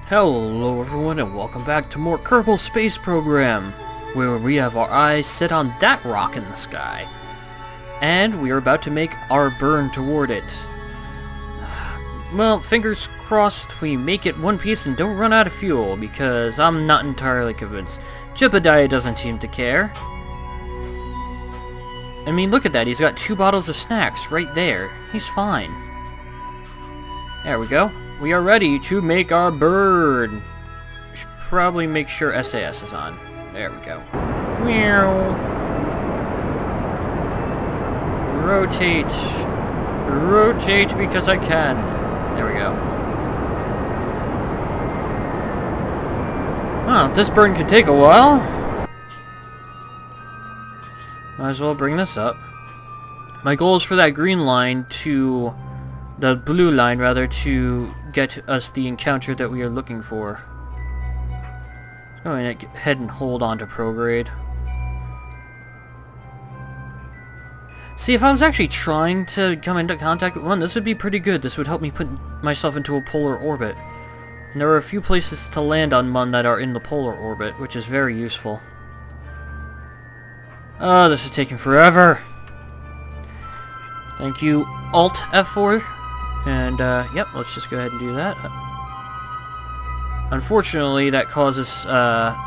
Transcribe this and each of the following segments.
Hello everyone and welcome back to more Kerbal Space Program, where we have our eyes set on that rock in the sky. And we are about to make our burn toward it. Well, fingers crossed we make it one piece and don't run out of fuel, because I'm not entirely convinced. Jebediah doesn't seem to care. I mean, look at that, he's got 2 bottles of snacks right there. He's fine. There we go. We are ready to make our bird. Should probably make sure SAS is on. There we go. Meow. Rotate. Rotate because I can. There we go. Well, this burn could take a while. Might as well bring this up. My goal is for that green line to... the blue line, rather, to get us the encounter that we are looking for. Go ahead and hold on to prograde. See, if I was actually trying to come into contact with one, this would be pretty good. This would help me put myself into a polar orbit. And there are a few places to land on one that are in the polar orbit, which is very useful. Oh, this is taking forever. Thank you, Alt F4. And, yep, let's just go ahead and do that. Unfortunately, that causes,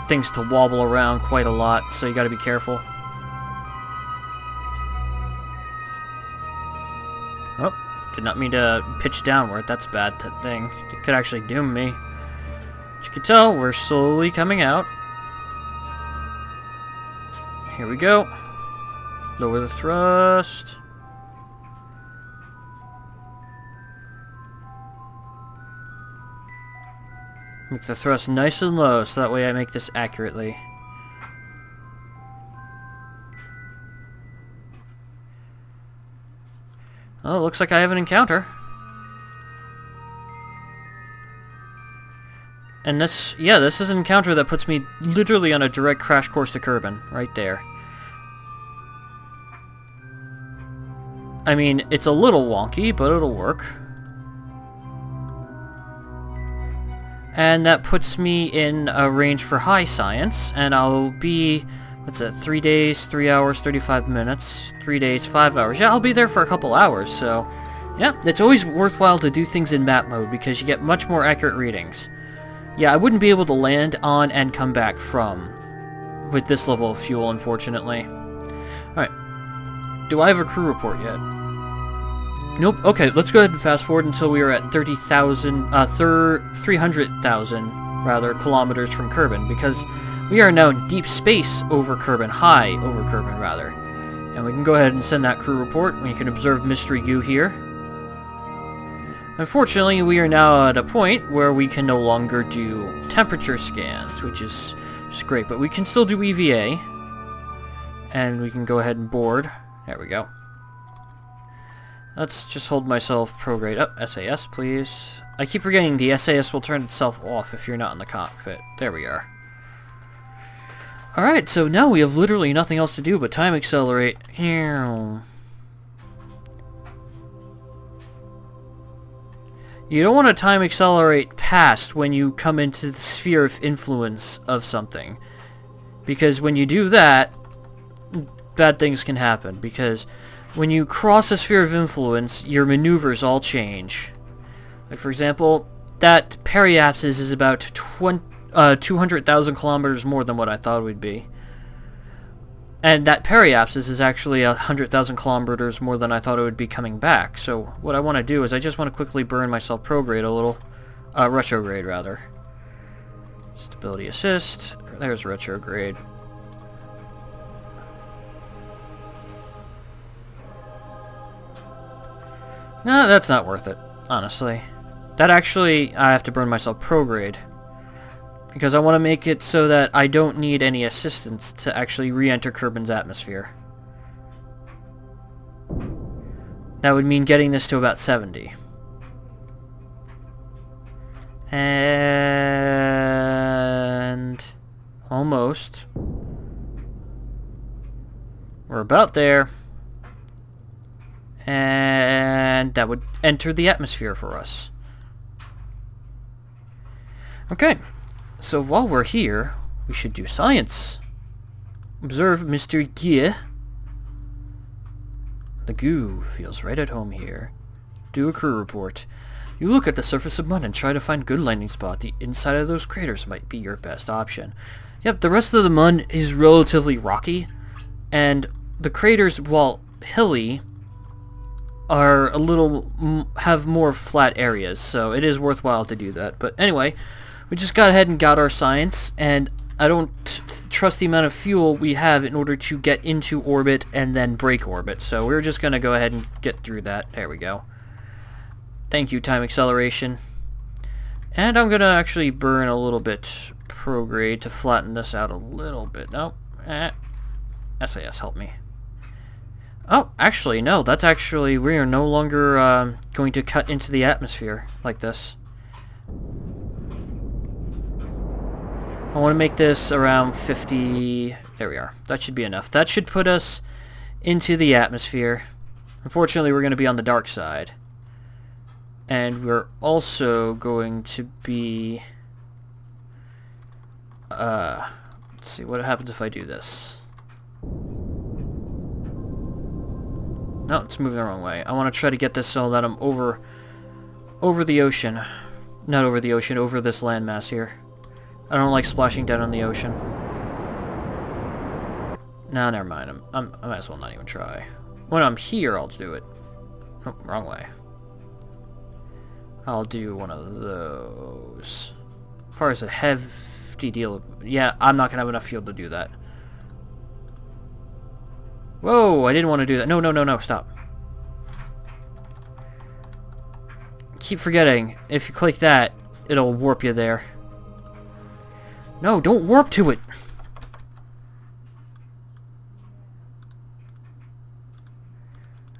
things to wobble around quite a lot, so you gotta be careful. Oh, did not mean to pitch downward. That's a bad thing. It could actually doom me. As you can tell, we're slowly coming out. Here we go. Lower the thrust. Make the thrust nice and low, so that way I make this accurately. Oh, looks like I have an encounter. And this, yeah, this is an encounter that puts me literally on a direct crash course to Kerbin, right there. I mean, it's a little wonky, but it'll work. And that puts me in a range for high science, and I'll be, what's it, 3 days, 3 hours, 35 minutes, 3 days, 5 hours. Yeah, I'll be there for a couple hours, so, yeah, it's always worthwhile to do things in map mode, because you get much more accurate readings. Yeah, I wouldn't be able to land on and come back from with this level of fuel, unfortunately. Alright, do I have a crew report yet? Nope. Okay, let's go ahead and fast forward until we are at 300,000 rather kilometers from Kerbin, because we are now in deep space over Kerbin, high over Kerbin rather. And we can go ahead and send that crew report. We can observe Mystery Goo here. Unfortunately, we are now at a point where we can no longer do temperature scans, which is just great, but we can still do EVA. And we can go ahead and board. There we go. Let's just hold myself prograde up. SAS, please. I keep forgetting the SAS will turn itself off if you're not in the cockpit. There we are. Alright, so now we have literally nothing else to do but time accelerate. You don't want to time accelerate past when you come into the sphere of influence of something. Because when you do that, bad things can happen. Because when you cross a sphere of influence, your maneuvers all change. Like, for example, that periapsis is about 200,000 kilometers more than what I thought it would be. And that periapsis is actually 100,000 kilometers more than I thought it would be coming back. So what I want to do is I just want to quickly burn myself prograde a little. Retrograde, rather. Stability assist. There's retrograde. No, that's not worth it, honestly. That actually, I have to burn myself prograde. Because I want to make it so that I don't need any assistance to actually re-enter Kerbin's atmosphere. That would mean getting this to about 70. And... almost. We're about there. And that would enter the atmosphere for us. Okay, so while we're here, we should do science. Observe Mr. Guy. The goo feels right at home here. Do a crew report. You look at the surface of mud and try to find good landing spot. The inside of those craters might be your best option. Yep, the rest of the mud is relatively rocky, and the craters, while hilly, are a little have more flat areas, so it is worthwhile to do that. But anyway, we just got ahead and got our science, and I don't trust the amount of fuel we have in order to get into orbit and then break orbit. So we're just going to go ahead and get through that. There we go. Thank you, time acceleration. And I'm going to actually burn a little bit prograde to flatten this out a little bit. No. SAS, help me. Oh, actually, no. That's actually... We are no longer going to cut into the atmosphere like this. I want to make this around 50... There we are. That should be enough. That should put us into the atmosphere. Unfortunately, we're going to be on the dark side. And we're also going to be... let's see, what happens if I do this? No, it's moving the wrong way. I want to try to get this so that I'm over the ocean. Not over the ocean, over this landmass here. I don't like splashing down on the ocean. Nah, never mind. I might as well not even try. When I'm here, I'll do it. Oh, wrong way. I'll do one of those. As far as a hefty deal... Yeah, I'm not going to have enough fuel to do that. Whoa, I didn't want to do that. No, no, no, no, stop. Keep forgetting. If you click that, it'll warp you there. No, don't warp to it!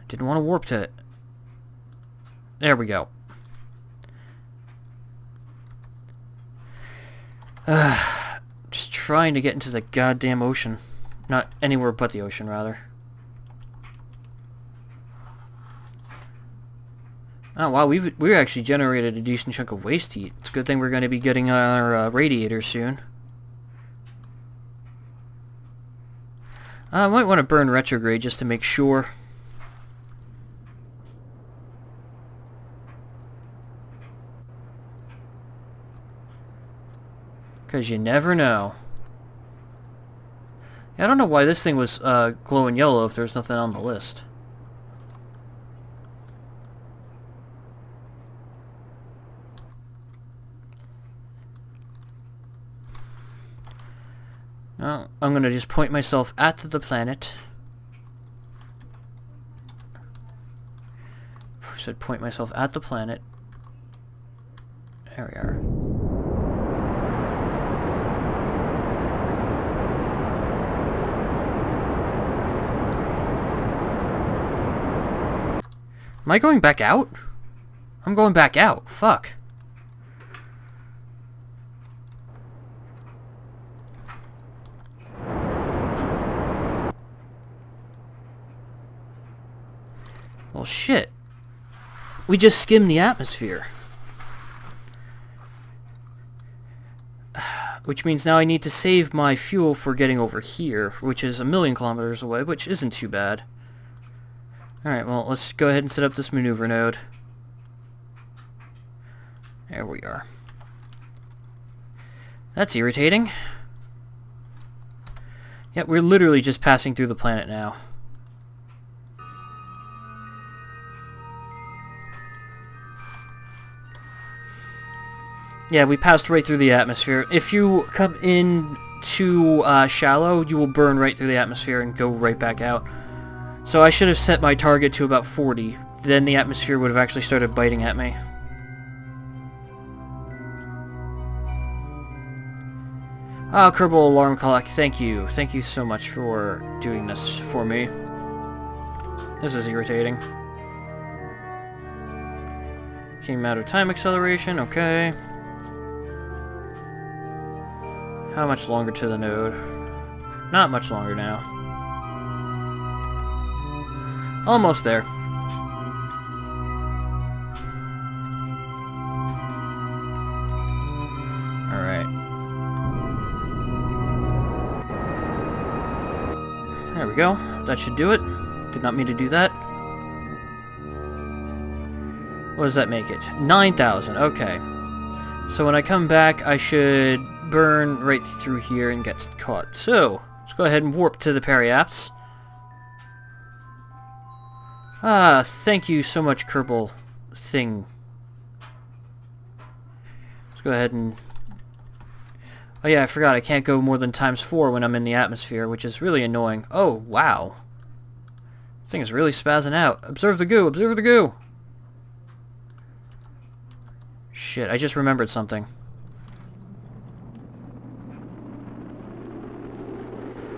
I didn't want to warp to it. There we go. Just trying to get into the goddamn ocean. Not anywhere but the ocean, rather. Oh, wow, we actually generated a decent chunk of waste heat. It's a good thing we're going to be getting our radiators soon. I might want to burn retrograde just to make sure. Because you never know. I don't know why this thing was glowing yellow if there's nothing on the list. Well, I'm going to just point myself at the planet. I said point myself at the planet. There we are. Am I going back out? I'm going back out. Fuck. Well, shit. We just skimmed the atmosphere. Which means now I need to save my fuel for getting over here, which is 1,000,000 kilometers away, which isn't too bad. Alright, well, let's go ahead and set up this maneuver node. There we are. That's irritating. Yeah, we're literally just passing through the planet now. Yeah, we passed right through the atmosphere. If you come in too shallow, you will burn right through the atmosphere and go right back out. So I should have set my target to about 40. Then the atmosphere would have actually started biting at me. Ah, Kerbal Alarm Clock, thank you. Thank you so much for doing this for me. This is irritating. Came out of time acceleration, okay. How much longer to the node? Not much longer now. Almost there. we go. That should do it. Did not mean to do that. What does that make it? 9,000. Okay. So when I come back, I should burn right through here and get caught. So, let's go ahead and warp to the Periapts. Ah, thank you so much, Kerbal thing. Let's go ahead and... Oh yeah, I forgot, I can't go more than ×4 when I'm in the atmosphere, which is really annoying. Oh, wow. This thing is really spazzing out. Observe the goo! Observe the goo! Shit, I just remembered something.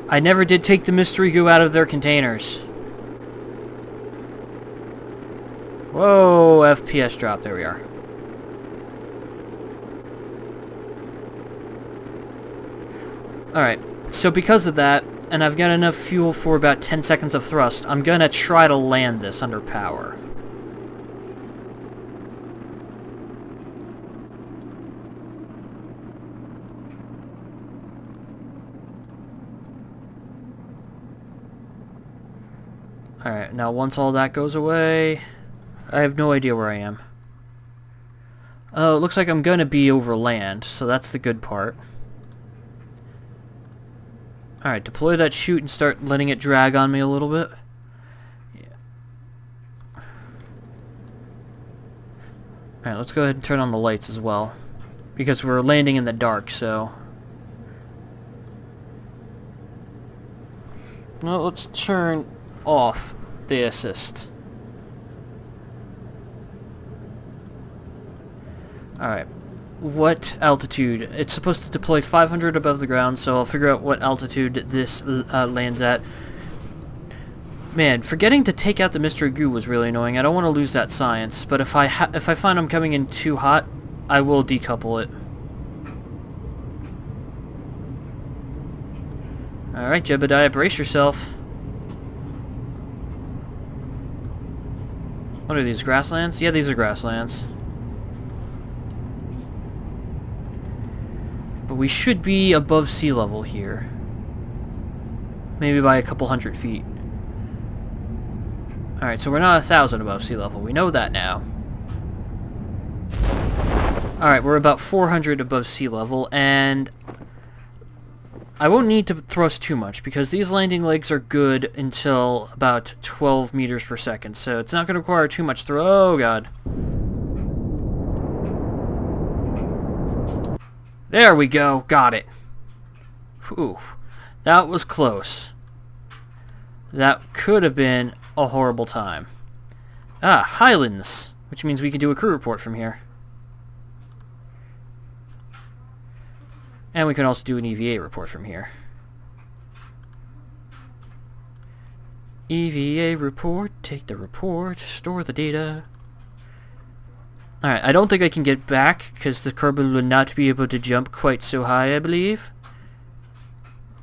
I never did take the mystery goo out of their containers. Whoa, FPS drop. There we are. Alright, so because of that, and I've got enough fuel for about 10 seconds of thrust, I'm gonna try to land this under power. Alright, now once all that goes away, I have no idea where I am. Oh, it looks like I'm gonna be over land, so that's the good part. Alright, deploy that chute and start letting it drag on me a little bit. Yeah. Alright, let's go ahead and turn on the lights as well. Because we're landing in the dark, so... Well, let's turn off the assist. Alright. What altitude? It's supposed to deploy 500 above the ground, so I'll figure out what altitude this lands at. Man, forgetting to take out the mystery goo was really annoying. I don't want to lose that science, but if I find I'm coming in too hot, I will decouple it. Alright, Jebediah, brace yourself. What are these, grasslands? Yeah, these are grasslands. But we should be above sea level here. Maybe by a couple hundred feet. Alright, so we're not 1,000 above sea level. We know that now. Alright, we're about 400 above sea level, and I won't need to thrust too much, because these landing legs are good until about 12 meters per second, so it's not going to require too much thrust. Oh, God. There we go. Got it. Whew. That was close. That could have been a horrible time. Ah, Highlands, which means we can do a crew report from here. And we can also do an EVA report from here. EVA report, take the report, store the data. Alright, I don't think I can get back, because the Kerbal would not be able to jump quite so high, I believe.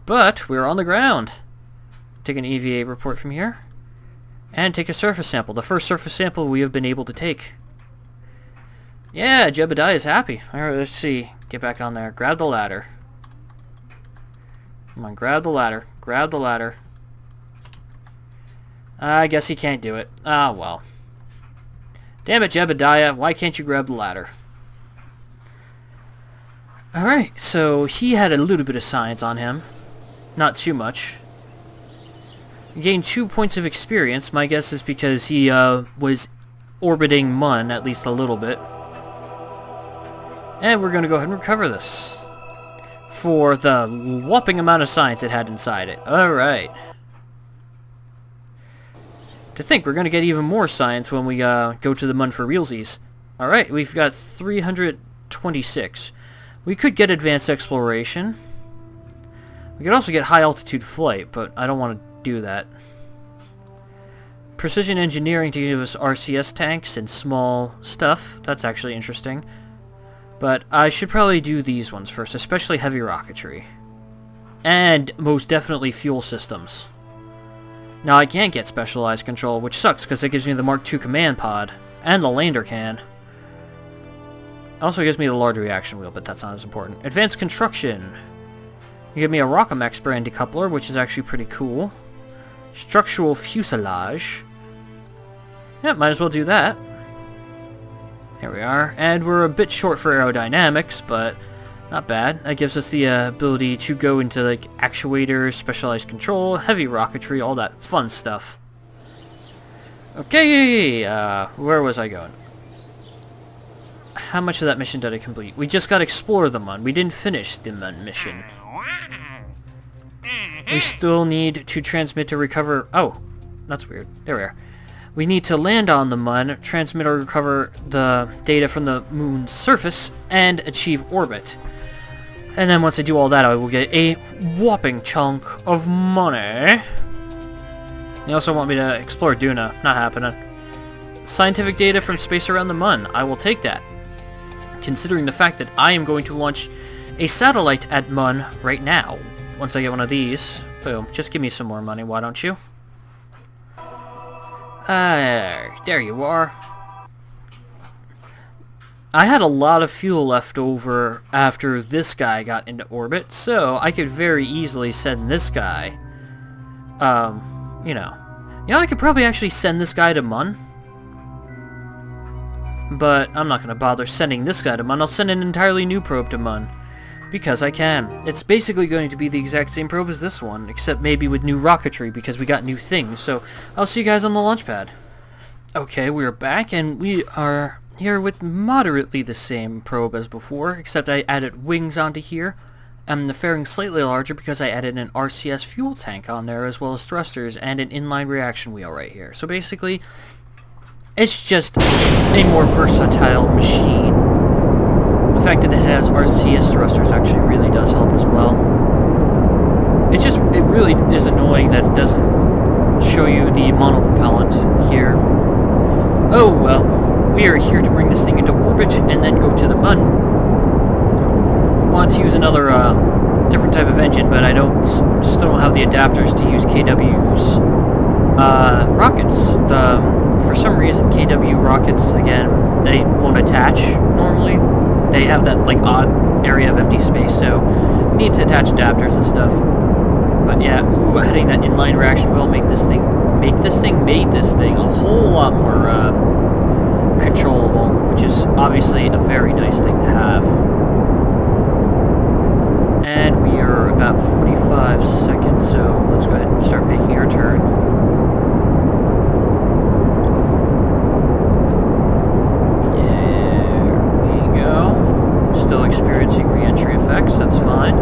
But, we're on the ground. Take an EVA report from here. And take a surface sample. The first surface sample we have been able to take. Yeah, Jebediah is happy. Alright, let's see. Get back on there. Grab the ladder. Come on, grab the ladder. Grab the ladder. I guess he can't do it. Ah, well. Damn it, Jebediah. Why can't you grab the ladder? Alright, so he had a little bit of science on him. Not too much. He gained 2 points of experience. My guess is because he was orbiting Mun at least a little bit. And we're going to go ahead and recover this. For the whopping amount of science it had inside it. Alright. To think we're going to get even more science when we go to the Mun for realsies. Alright, we've got 326. We could get advanced exploration. We could also get high altitude flight, but I don't want to do that. Precision engineering to give us RCS tanks and small stuff. That's actually interesting. But I should probably do these ones first, especially heavy rocketry. And most definitely fuel systems. Now I can't get specialized control, which sucks because it gives me the Mark II command pod. And the lander can. Also gives me the large reaction wheel, but that's not as important. Advanced construction. You give me a Rockamex brand decoupler, which is actually pretty cool. Structural fuselage. Yeah, might as well do that. Here we are. And we're a bit short for aerodynamics, but not bad. That gives us the ability to go into like actuators, specialized control, heavy rocketry, all that fun stuff. Okay, where was I going? How much of that mission did I complete? We just got to explore the Mun. We didn't finish the Mun mission. We still need to transmit to recover... Oh, that's weird. There we are. We need to land on the Mun, transmit or recover the data from the Moon's surface, and achieve orbit. And then once I do all that, I will get a whopping chunk of money. You also want me to explore Duna. Not happening. Scientific data from space around the Mun. I will take that. Considering the fact that I am going to launch a satellite at Mun right now. Once I get one of these. Boom. Just give me some more money, why don't you? There you are. I had a lot of fuel left over after this guy got into orbit, so I could very easily send this guy, you know, I could probably actually send this guy to Mun. But I'm not going to bother sending this guy to Mun. I'll send an entirely new probe to Mun. Because I can. It's basically going to be the exact same probe as this one, except maybe with new rocketry, because we got new things. So, I'll see you guys on the launch pad. Okay, we're back, and we are here with moderately the same probe as before, except I added wings onto here. And the fairing's slightly larger because I added an RCS fuel tank on there, as well as thrusters, and an inline reaction wheel right here. So basically, it's just a more versatile machine. The fact that it has RCS thrusters actually really does help as well. It really is annoying that it doesn't show you the monopropellant here. Oh well, we are here to bring this thing into orbit and then go to the Mun. Want to use another different type of engine, but I still don't have the adapters to use KW's rockets. For some reason, KW rockets, again, they won't attach normally. They have that like odd area of empty space, so we need to attach adapters and stuff. But yeah, adding that inline reaction wheel made this thing a whole lot more controllable, which is obviously a very nice thing to have. And we are about 45 seconds, so let's go ahead and start making our turn. Still experiencing re-entry effects, that's fine.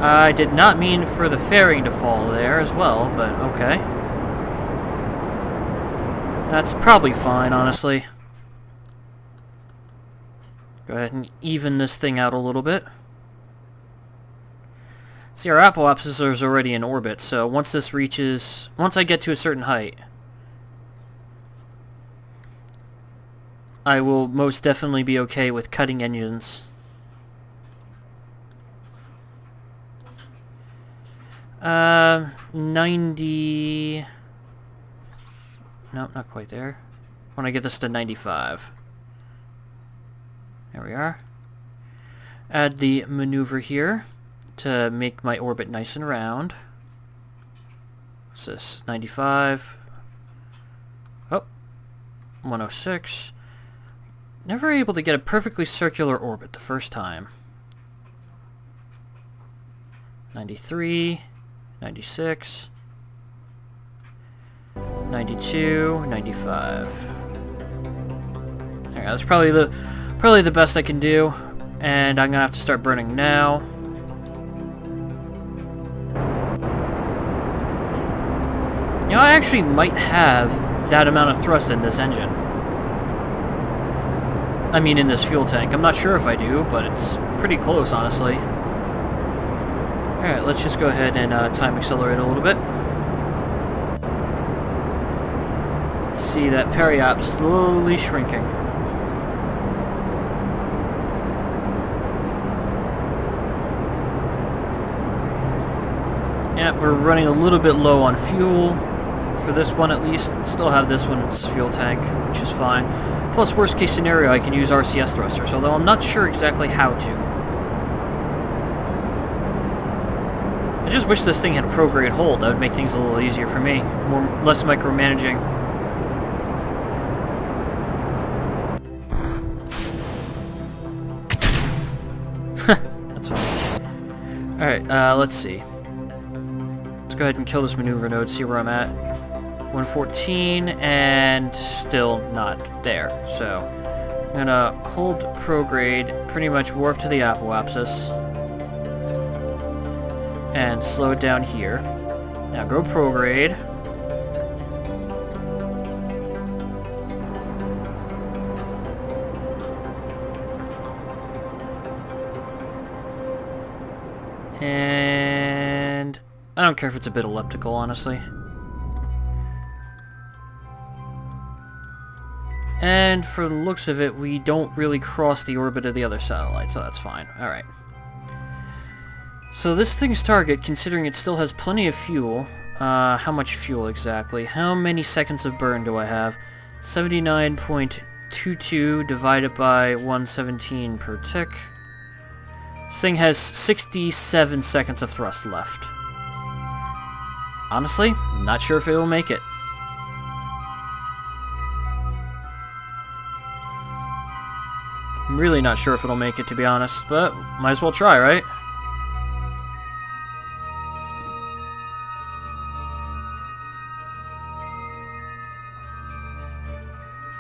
I did not mean for the fairing to fall there as well, but okay. That's probably fine, honestly. Go ahead and even this thing out a little bit. See, our apoapsis is already in orbit, so once I get to a certain height, I will most definitely be okay with cutting engines. Uh, 90... No, not quite there. When I get this to 95. There we are. Add the maneuver here to make my orbit nice and round. What's this? 95. Oh, 106. Never able to get a perfectly circular orbit the first time. 93, 96, 92, 95. Alright, that's probably the best I can do, and I'm gonna have to start burning now. You know, I actually might have that amount of thrust in this engine. I mean, in this fuel tank. I'm not sure if I do, but it's pretty close, honestly. Alright, let's just go ahead and time accelerate a little bit. Let's see that periop slowly shrinking. Yeah, we're running a little bit low on fuel. For this one, at least. Still have this one's fuel tank, which is fine. Plus, worst case scenario, I can use RCS thrusters, although I'm not sure exactly how to. just wish this thing had a prograde hold. That would make things a little easier for me. Less micromanaging. That's fine. Alright, let's see. Let's go ahead and kill this maneuver node, see where I'm at. 114, and still not there. So, I'm gonna hold prograde, pretty much warp to the apoapsis, and slow it down here. Now go prograde. And I don't care if it's a bit elliptical, honestly. And for the looks of it, we don't really cross the orbit of the other satellite, so that's fine. Alright. So this thing's target, considering it still has plenty of fuel, how much fuel exactly? How many seconds of burn do I have? 79.22 divided by 117 per tick. This thing has 67 seconds of thrust left. Honestly, not sure if it will make it. I'm really not sure if it'll make it, to be honest, but might as well try, right?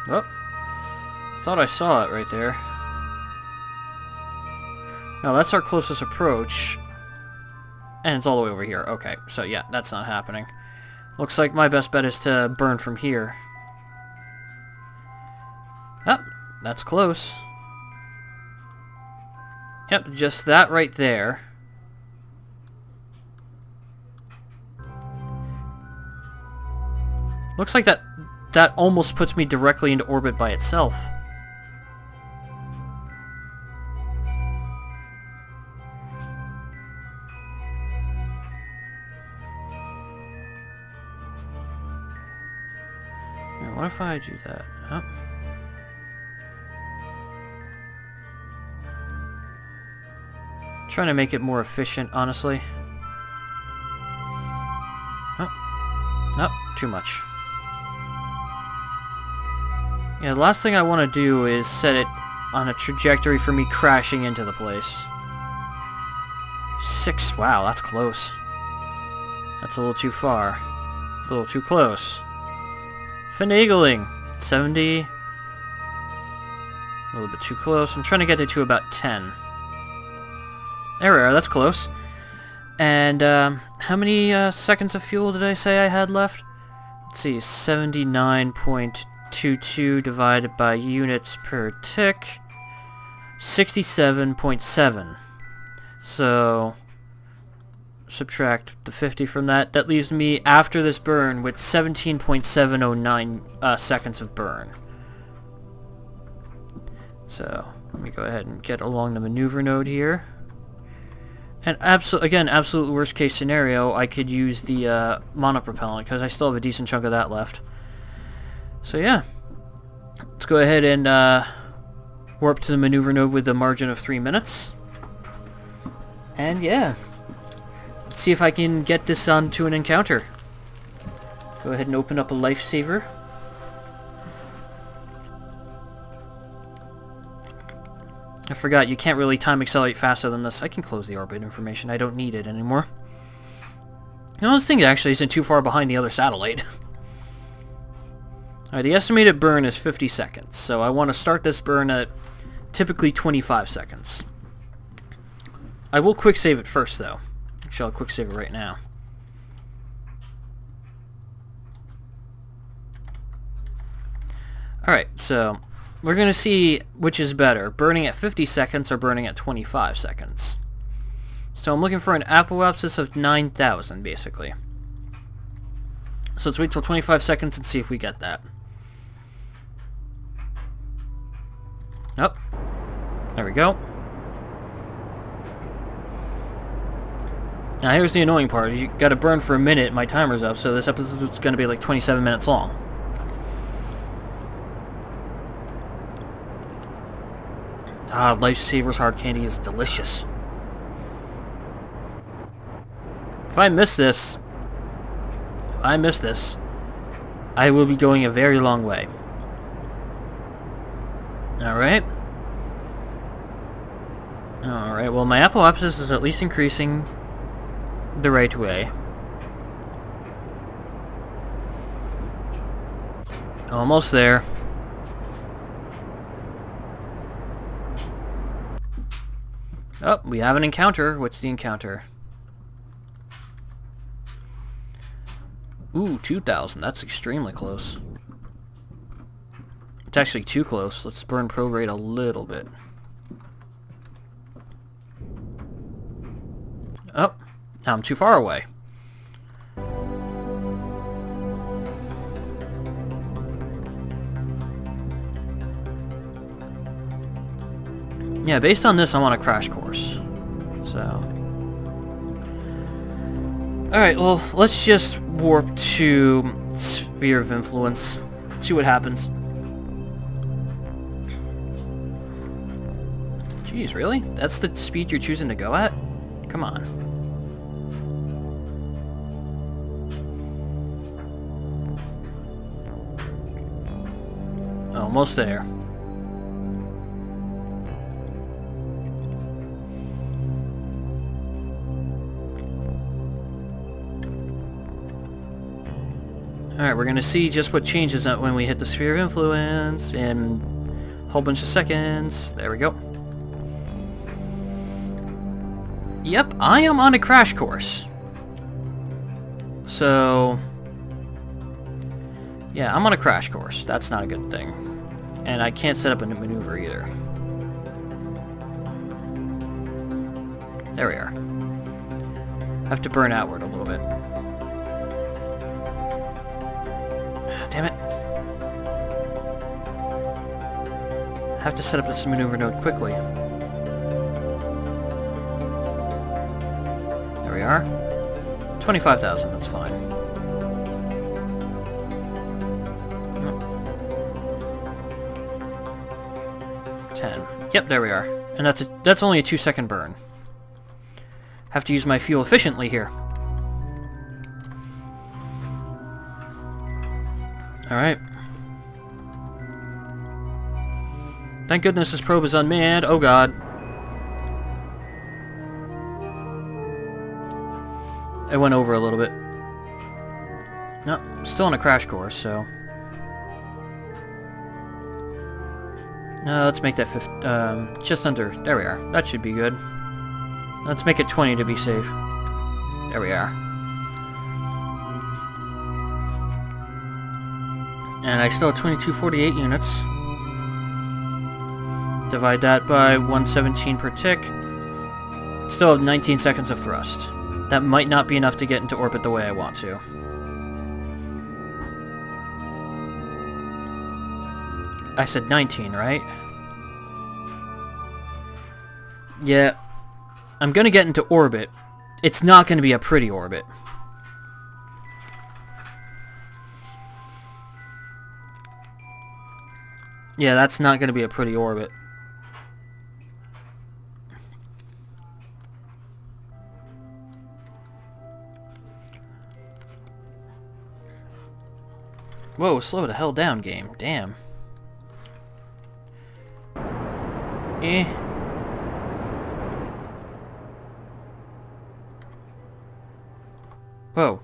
Oh, thought I saw it right there. No, that's our closest approach. And it's all the way over here. Okay, so yeah, that's not happening. Looks like my best bet is to burn from here. Oh, that's close. Yep, just that right there. Looks like that almost puts me directly into orbit by itself. Now, what if I do that? Oh. Trying to make it more efficient, honestly. Oh. Nope, too much. Yeah, the last thing I want to do is set it on a trajectory for me crashing into the place. 6, wow, that's close. That's a little too far. A little too close. Finagling! 70. A little bit too close. I'm trying to get it to about 10. There we are, that's close. And, how many seconds of fuel did I say I had left? Let's see, 79.22 divided by units per tick. 67.7. So, subtract the 50 from that. That leaves me, after this burn, with 17.709 seconds of burn. So, let me go ahead and get along the maneuver node here. And again, absolute worst case scenario, I could use the monopropellant, because I still have a decent chunk of that left. So yeah, let's go ahead and warp to the maneuver node with a margin of 3 minutes. And yeah, let's see if I can get this onto an encounter. Go ahead and open up a lifesaver. I forgot, you can't really time accelerate faster than this. I can close the orbit information. I don't need it anymore. You know, this thing actually isn't too far behind the other satellite. Alright, the estimated burn is 50 seconds, so I want to start this burn at typically 25 seconds. I will quick save it first, though. Actually, I'll quick save it right now. Alright, so we're going to see which is better, burning at 50 seconds or burning at 25 seconds. So I'm looking for an apoapsis of 9,000, basically. So let's wait till 25 seconds and see if we get that. Oh, there we go. Now here's the annoying part. You gotta burn for a minute, my timer's up, so this episode's gonna be like 27 minutes long. Ah, Lifesaver's hard candy is delicious. If I miss this, I will be going a very long way. Alright. Alright, well my apoapsis is at least increasing the right way. Almost there. Oh, we have an encounter. What's the encounter? Ooh, 2,000. That's extremely close. It's actually too close. Let's burn prograde a little bit. Oh, now I'm too far away. Yeah, based on this, I want a crash course. So... Alright, well, let's just warp to Sphere of Influence. See what happens. Jeez, really? That's the speed you're choosing to go at? Come on. Almost there. Alright, we're gonna see just what changes when we hit the Sphere of Influence in a whole bunch of seconds. There we go. Yep, I am on a crash course. So... yeah, I'm on a crash course. That's not a good thing. And I can't set up a new maneuver either. There we are. Have to burn outward a little bit. Damn it. Have to set up this maneuver node quickly. There we are. 25,000, that's fine. 10. Yep, there we are. And that's only a 2-second burn. Have to use my fuel efficiently here. Alright. Thank goodness this probe is unmanned. Oh god. It went over a little bit. No, still on a crash course, so... let's make that just under. There we are. That should be good. Let's make it 20 to be safe. There we are. And I still have 2248 units. Divide that by 117 per tick. Still have 19 seconds of thrust. That might not be enough to get into orbit the way I want to. I said 19, right? Yeah. I'm gonna get into orbit. It's not gonna be a pretty orbit. Yeah, that's not gonna be a pretty orbit. Whoa, slow the hell down, game. Damn. Eh. Whoa.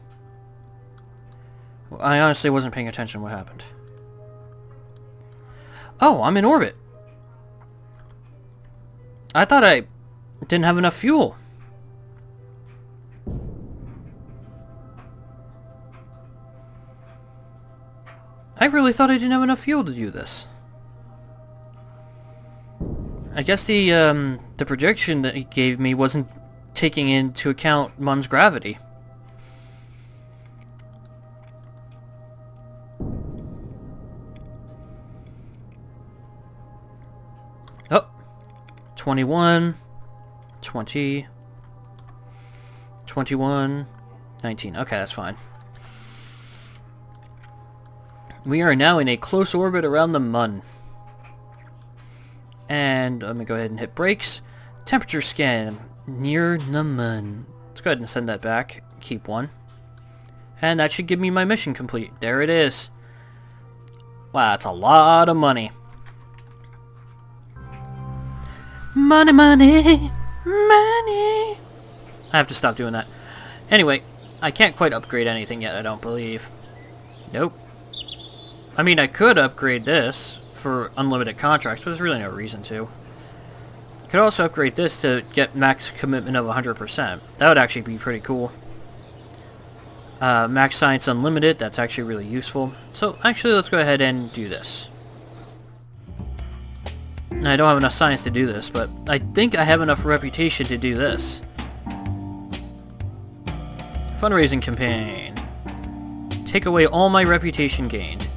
Well, I honestly wasn't paying attention to what happened. Oh, I'm in orbit. I thought I didn't have enough fuel. I really thought I didn't have enough fuel to do this. I guess the projection that he gave me wasn't taking into account Mun's gravity. Oh. 21, 20, 21, 19. Okay, that's fine. We are now in a close orbit around the Mun. And let me go ahead and hit brakes. Temperature scan near the Mun. Let's go ahead and send that back. keep one. And that should give me my mission complete. There it is. Wow, that's a lot of money. Money, money, money. I have to stop doing that. Anyway, I can't quite upgrade anything yet, I don't believe. Nope. I mean, I could upgrade this for unlimited contracts, but there's really no reason to. Could also upgrade this to get max commitment of 100%. That would actually be pretty cool. Max Science Unlimited, that's actually really useful. So, actually, let's go ahead and do this. I don't have enough science to do this, but I think I have enough reputation to do this. Fundraising campaign. Take away all my reputation gained.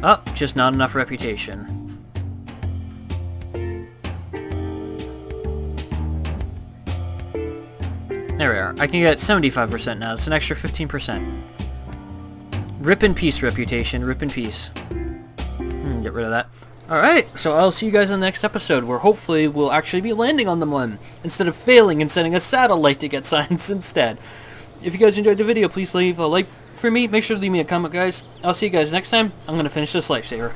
Oh, just not enough reputation. There we are. I can get 75% now. It's an extra 15%. Rip in peace reputation. Rip in peace. Get rid of that. Alright, so I'll see you guys in the next episode, where hopefully we'll actually be landing on the moon, instead of failing and sending a satellite to get science instead. If you guys enjoyed the video, please leave a like for me. Make sure to leave me a comment, guys. I'll see you guys next time. I'm going to finish this lifesaver.